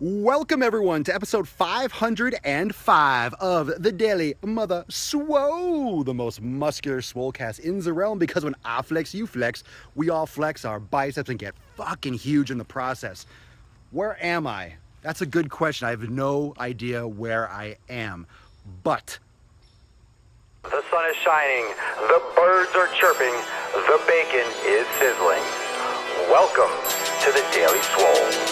Welcome everyone to episode 505 of the Daily Mother Swole, the most muscular swolecast in the realm, because when I flex, you flex, we all flex our biceps and get fucking huge in the process. Where am I? That's a good question. I have no idea where I am, but the sun is shining, the birds are chirping, the bacon is sizzling. Welcome to the Daily Swole.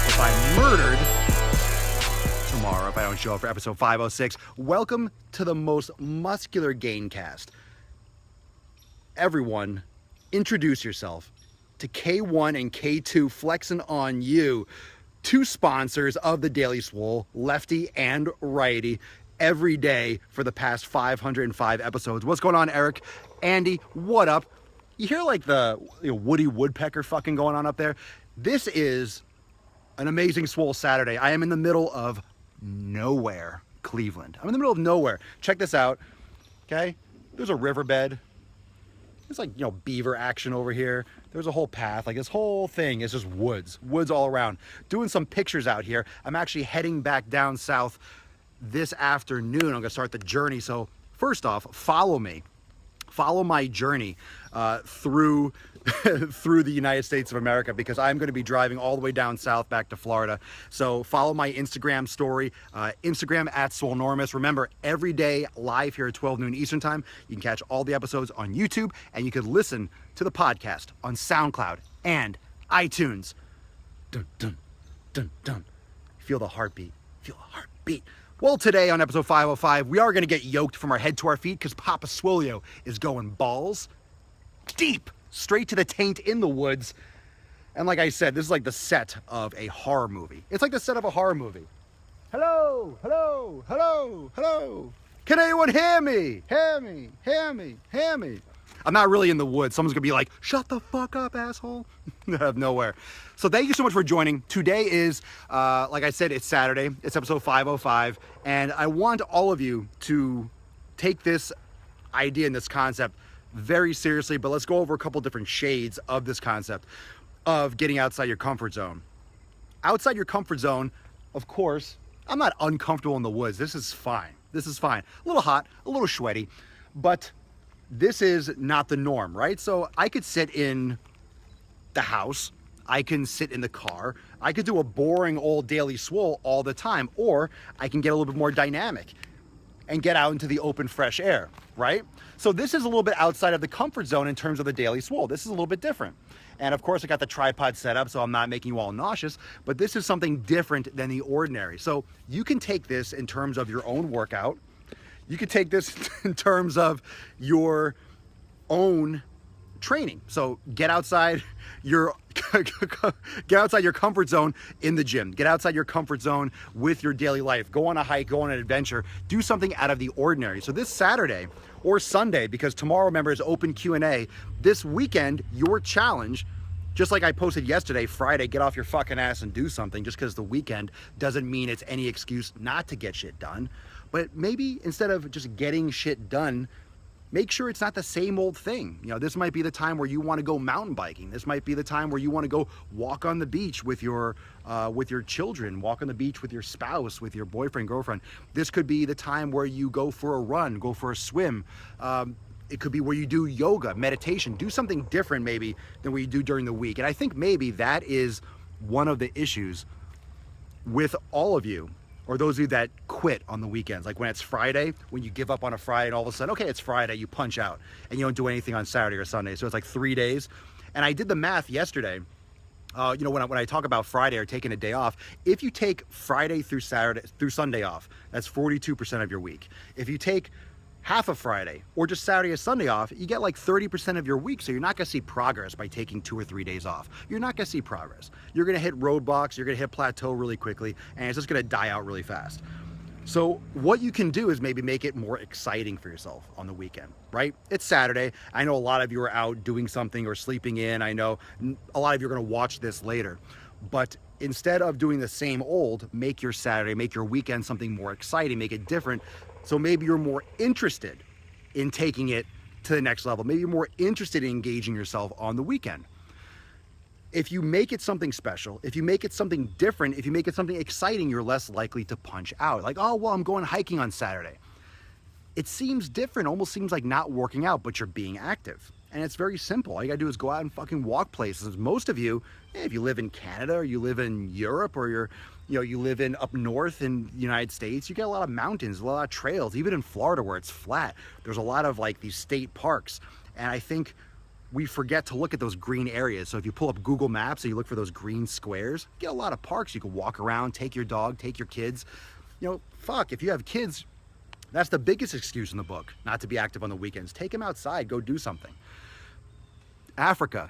if I'm murdered tomorrow, if I don't show up for episode 506, welcome to the most muscular Gaincast. Everyone, introduce yourself to K1 and K2 flexing on you, two sponsors of the Daily Swole, lefty and righty, every day for the past 505 episodes. What's going on, Eric? Andy, what up? You hear like the Woody Woodpecker fucking going on up there? This is an amazing Swole Saturday. I am in the middle of nowhere, Cleveland. I'm in the middle of nowhere. Check this out, okay? There's a riverbed. It's like, beaver action over here. There's a whole path. Like, this whole thing is just woods all around. Doing some pictures out here. I'm actually heading back down south this afternoon. I'm gonna start the journey. So first off, follow me. Follow my journey through the United States of America, because I'm going to be driving all the way down south back to Florida. So follow my Instagram story, Instagram at Swolenormous. Remember, every day live here at 12 noon Eastern time. You can catch all the episodes on YouTube, and you can listen to the podcast on SoundCloud and iTunes. Dun, dun, dun, dun. Feel the heartbeat. Feel the heartbeat. Well, today on episode 505, we are going to get yoked from our head to our feet, because Papa Swolio is going balls deep, straight to the taint in the woods. And like I said, this is like the set of a horror movie. It's like the set of a horror movie. Hello, hello, hello, hello. Can anyone hear me? Hear me, hear me, hear me. I'm not really in the woods. Someone's gonna be like, shut the fuck up, asshole. Out of nowhere. So thank you so much for joining. Today is, like I said, it's Saturday. It's episode 505. And I want all of you to take this idea and this concept very seriously, but let's go over a couple different shades of this concept of getting outside your comfort zone. Outside your comfort zone, of course, I'm not uncomfortable in the woods. This is fine. This is fine. A little hot, a little sweaty, but this is not the norm, right? So I could sit in the house, I can sit in the car, I could do a boring old Daily Swole all the time, or I can get a little bit more dynamic and get out into the open, fresh air, right? So this is a little bit outside of the comfort zone in terms of the Daily Swole. This is a little bit different. And of course, I got the tripod set up, so I'm not making you all nauseous, but this is something different than the ordinary. So you can take this in terms of your own workout. You could take this in terms of your own training. So get outside your comfort zone in the gym. Get outside your comfort zone with your daily life. Go on a hike, go on an adventure, do something out of the ordinary. So this Saturday or Sunday, because tomorrow, remember, is open Q&A, this weekend, your challenge, just like I posted yesterday, Friday, get off your fucking ass and do something. Just because the weekend doesn't mean it's any excuse not to get shit done. But maybe instead of just getting shit done, make sure it's not the same old thing. This might be the time where you want to go mountain biking. This might be the time where you want to go walk on the beach with your children, walk on the beach with your spouse, with your boyfriend, girlfriend. This could be the time where you go for a run, go for a swim. It could be where you do yoga, meditation, do something different maybe than what you do during the week. And I think maybe that is one of the issues with all of you, or those of you that quit on the weekends. Like when it's Friday, when you give up on a Friday and all of a sudden, okay, it's Friday, you punch out and you don't do anything on Saturday or Sunday. So it's like 3 days. And I did the math yesterday. When I talk about Friday or taking a day off, if you take Friday through Sunday off, that's 42% of your week. If you take half of Friday or just Saturday or Sunday off, you get like 30% of your week. So you're not going to see progress by taking 2 or 3 days off. You're not going to see progress. You're going to hit roadblocks, you're going to hit plateau really quickly, and it's just going to die out really fast. So what you can do is maybe make it more exciting for yourself on the weekend, right? It's Saturday. I know a lot of you are out doing something or sleeping in. I know a lot of you are going to watch this later. But instead of doing the same old, make your Saturday, make your weekend something more exciting, make it different. So maybe you're more interested in taking it to the next level. Maybe you're more interested in engaging yourself on the weekend. If you make it something special, if you make it something different, if you make it something exciting, you're less likely to punch out. Like, oh, well, I'm going hiking on Saturday. It seems different, almost seems like not working out, but you're being active. And it's very simple. All you gotta do is go out and fucking walk places. Most of you, if you live in Canada or you live in Europe or you live in up north in the United States, you get a lot of mountains, a lot of trails. Even in Florida where it's flat, there's a lot of like these state parks. And I think we forget to look at those green areas. So if you pull up Google Maps and you look for those green squares, you get a lot of parks. You can walk around, take your dog, take your kids. Fuck, if you have kids, that's the biggest excuse in the book, not to be active on the weekends. Take them outside, go do something. Africa.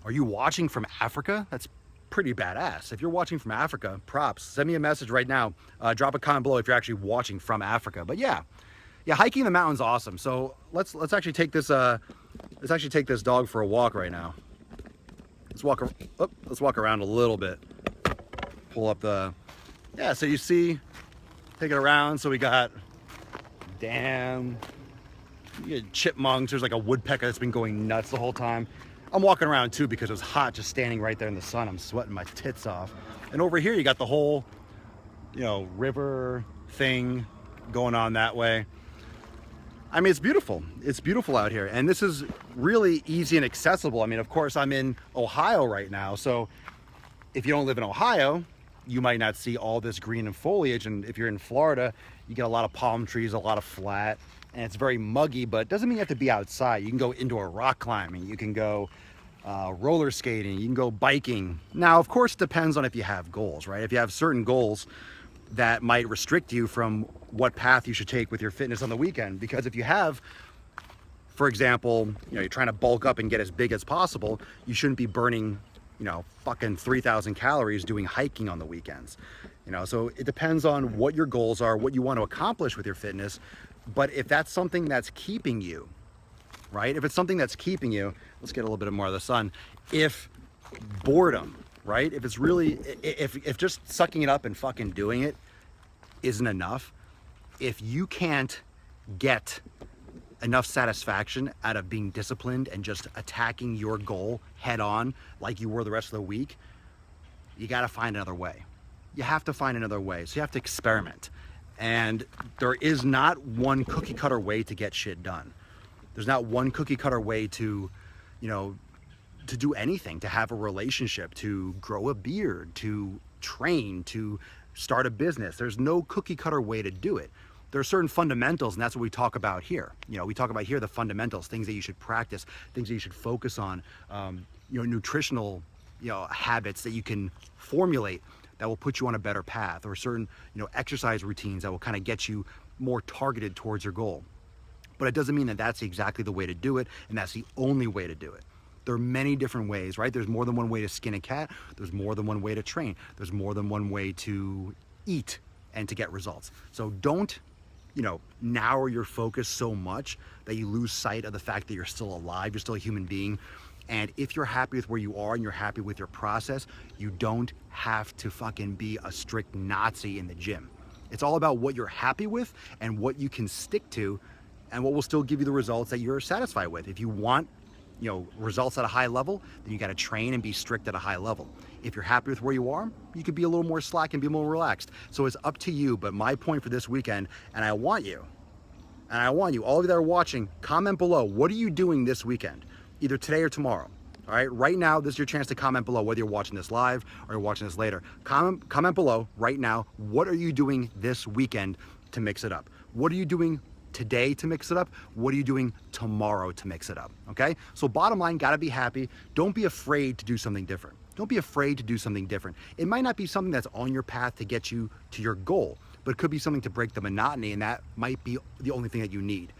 Are you watching from Africa? That's pretty badass. If you're watching from Africa, props. Send me a message right now. Drop a comment below if you're actually watching from Africa. But yeah, hiking the mountain's awesome. So let's actually take this dog for a walk right now. Let's walk around a little bit. Pull up so you see, take it around. So we got you get chipmunks. There's like a woodpecker that's been going nuts the whole time. I'm walking around too because it was hot just standing right there in the sun. I'm sweating my tits off. And over here you got the whole, river thing going on that way. I mean, it's beautiful. It's beautiful out here. And this is really easy and accessible. I mean, of course, I'm in Ohio right now. So if you don't live in Ohio, you might not see all this green and foliage. And if you're in Florida, you get a lot of palm trees, a lot of flat, and it's very muggy, but it doesn't mean you have to be outside. You can go indoor rock climbing. You can go roller skating. You can go biking. Now, of course, it depends on if you have goals, right? If you have certain goals that might restrict you from what path you should take with your fitness on the weekend. Because if you have, for example, you're trying to bulk up and get as big as possible, you shouldn't be burning, fucking 3,000 calories doing hiking on the weekends. So it depends on what your goals are, what you want to accomplish with your fitness. But if that's something that's keeping you, right? If it's something that's keeping you, let's get a little bit more of the sun. If boredom, right? If it's really, if just sucking it up and fucking doing it isn't enough, if you can't get enough satisfaction out of being disciplined and just attacking your goal head on like you were the rest of the week, you got to find another way. You have to find another way. So you have to experiment. And there is not one cookie cutter way to get shit done. There's not one cookie cutter way to do anything, to have a relationship, to grow a beard, to train, to start a business. There's no cookie cutter way to do it. There are certain fundamentals, and that's what we talk about here. We talk about here the fundamentals, things that you should practice, things that you should focus on, nutritional, habits that you can formulate that will put you on a better path, or certain, exercise routines that will kind of get you more targeted towards your goal. But it doesn't mean that that's exactly the way to do it, and that's the only way to do it. There are many different ways, right? There's more than one way to skin a cat. There's more than one way to train. There's more than one way to eat and to get results. So don't, narrow your focus so much that you lose sight of the fact that you're still alive, you're still a human being. And if you're happy with where you are and you're happy with your process, you don't have to fucking be a strict Nazi in the gym. It's all about what you're happy with and what you can stick to and what will still give you the results that you're satisfied with. If you want, results at a high level, then you got to train and be strict at a high level. If you're happy with where you are, you could be a little more slack and be more relaxed. So it's up to you. But my point for this weekend, and I want you, all of you that are watching, comment below. What are you doing this weekend? Either today or tomorrow. All right, right now, this is your chance to comment below, whether you're watching this live or you're watching this later. Comment below right now. What are you doing this weekend to mix it up? What are you doing today to mix it up? What are you doing tomorrow to mix it up? Okay, so bottom line, gotta be happy. Don't be afraid to do something different. Don't be afraid to do something different. It might not be something that's on your path to get you to your goal, but it could be something to break the monotony, and that might be the only thing that you need.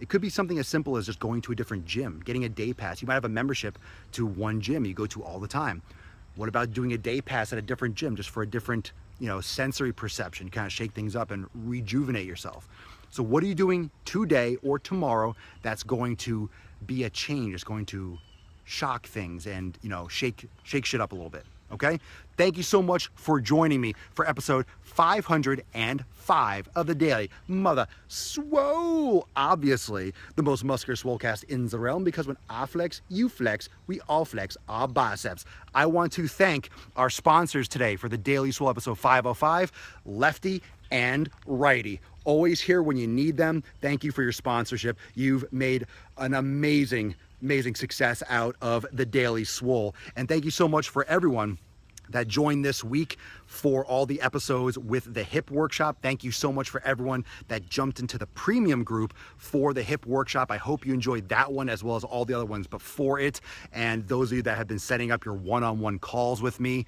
It could be something as simple as just going to a different gym, getting a day pass. You might have a membership to one gym you go to all the time. What about doing a day pass at a different gym just for a different, sensory perception, kind of shake things up and rejuvenate yourself? So what are you doing today or tomorrow that's going to be a change, it's going to shock things and, shake shit up a little bit? okay? Thank you so much for joining me for episode 505 of the Daily Mother Swole. Obviously, the most muscular swolecast in the realm, because when I flex, you flex, we all flex our biceps. I want to thank our sponsors today for the Daily Swole episode 505, Lefty and Righty. Always here when you need them. Thank you for your sponsorship. You've made an amazing success out of the Daily Swole. And thank you so much for everyone that joined this week for all the episodes with the hip workshop. Thank you so much for everyone that jumped into the premium group for the hip workshop. I hope you enjoyed that one as well as all the other ones before it. And those of you that have been setting up your one-on-one calls with me,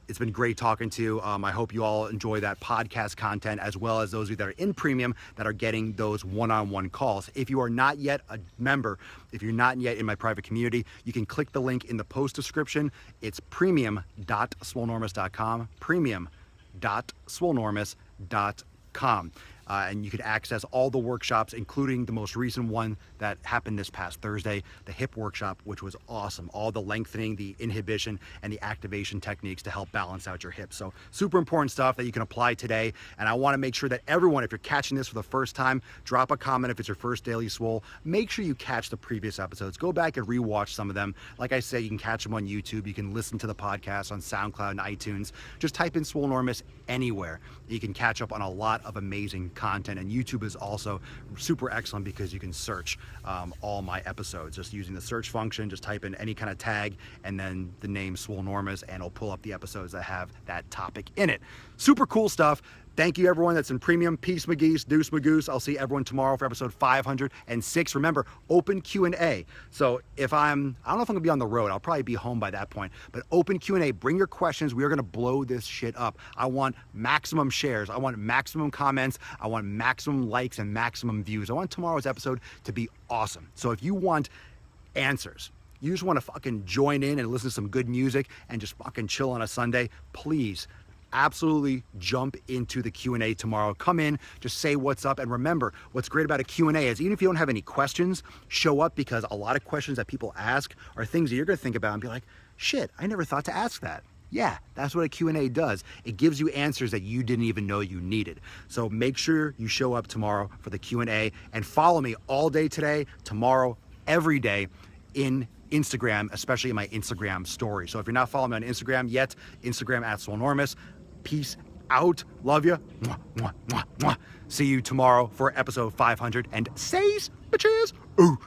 it's been great talking to you. I hope you all enjoy that podcast content, as well as those of you that are in premium that are getting those one-on-one calls. If you are not yet a member, if you're not yet in my private community, you can click the link in the post description. It's premium.swolenormous.com, premium.swolenormous.com. And you can access all the workshops, including the most recent one that happened this past Thursday, the hip workshop, which was awesome. All the lengthening, the inhibition, and the activation techniques to help balance out your hips. So super important stuff that you can apply today. And I want to make sure that everyone, if you're catching this for the first time, drop a comment if it's your first Daily Swole. Make sure you catch the previous episodes. Go back and rewatch some of them. Like I said, you can catch them on YouTube. You can listen to the podcast on SoundCloud and iTunes. Just type in Swolenormous anywhere. You can catch up on a lot of amazing content, and YouTube is also super excellent because you can search all my episodes just using the search function. Just type in any kind of tag and then the name Swolenormous, and it'll pull up the episodes that have that topic in it. Super cool stuff. Thank you, everyone that's in premium. Peace, McGeese, deuce, Magoose. I'll see everyone tomorrow for episode 506. Remember, open Q&A. So I don't know if I'm gonna be on the road. I'll probably be home by that point. But open Q&A. Bring your questions. We are gonna blow this shit up. I want maximum shares. I want maximum comments. I want maximum likes and maximum views. I want tomorrow's episode to be awesome. So if you want answers, you just want to fucking join in and listen to some good music and just fucking chill on a Sunday, please absolutely jump into the Q&A tomorrow. Come in, just say what's up. And remember, what's great about a Q&A is even if you don't have any questions, show up, because a lot of questions that people ask are things that you're going to think about and be like, shit, I never thought to ask that. Yeah, that's what a Q&A does. It gives you answers that you didn't even know you needed. So make sure you show up tomorrow for the Q&A, and follow me all day today, tomorrow, every day in Instagram, especially in my Instagram story. So if you're not following me on Instagram yet, Instagram @Swolenormous. Peace out. Love you. Mwah, mwah, mwah, mwah. See you tomorrow for episode 506, bitches. Ooh.